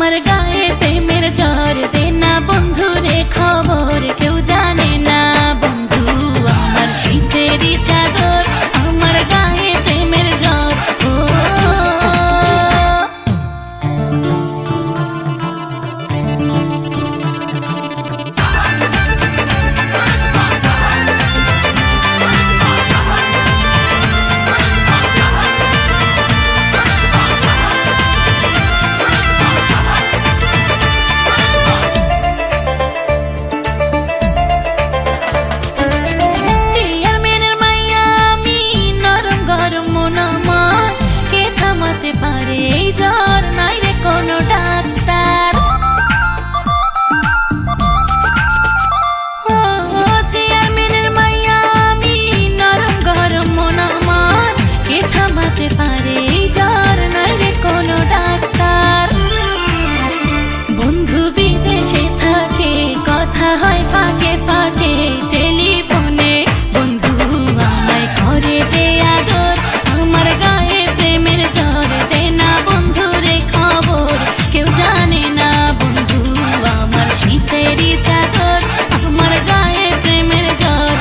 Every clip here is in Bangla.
আমার গায়ে প্রেমের জ্বর দে না বন্ধু রে খবর কেউ জানে না বন্ধু আমার শীতেরই চাদর আমার গায়ে প্রেমের জ্বর ও পারে এই জ্বর নাই রে কোনো ডাক্তার চেয়ারম্যানের মাইয়া আমি নরম গরম মন আমার কে থামাতে পারে এই জ্বর নাই রে কোনো ডাক্তার বন্ধু বিদেশে থাকে কথা হয় ফাঁকে ফাঁকে টেলিফোনে বন্ধু আমায় করে যে আদর আমার গায়ে প্রেমের জ্বর দে না বন্ধু রে খবর কেউ জানে না বন্ধু আমার শীতেরই চাদর আমার গায়ে প্রেমের জ্বর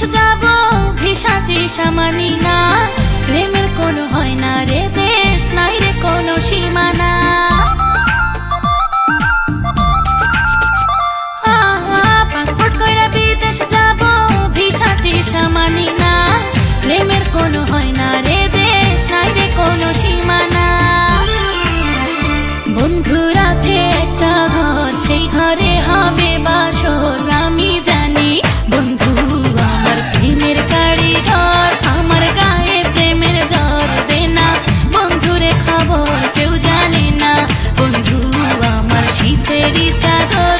যাব ভিসা টিসা মানি না প্রেমের কোনো হয় না রে দেশ নাই রে কোনো সীমানা পাসপোর্ট কইরা বিদেশ যাব ভিসা টিসা মানি না প্রেমের কোনো হয় না রে দেশ নাই রে কোনো সীমানা বন্ধুর আছে একটা ঘর সেই ঘরে হবে বাসর আমি জানি বন্ধু আমার প্রেমের কারিগর আমার গায়ে প্রেমের জ্বর দে না বন্ধুরে খবর কেউ জানে না বন্ধু আমার শীতেরই চাদর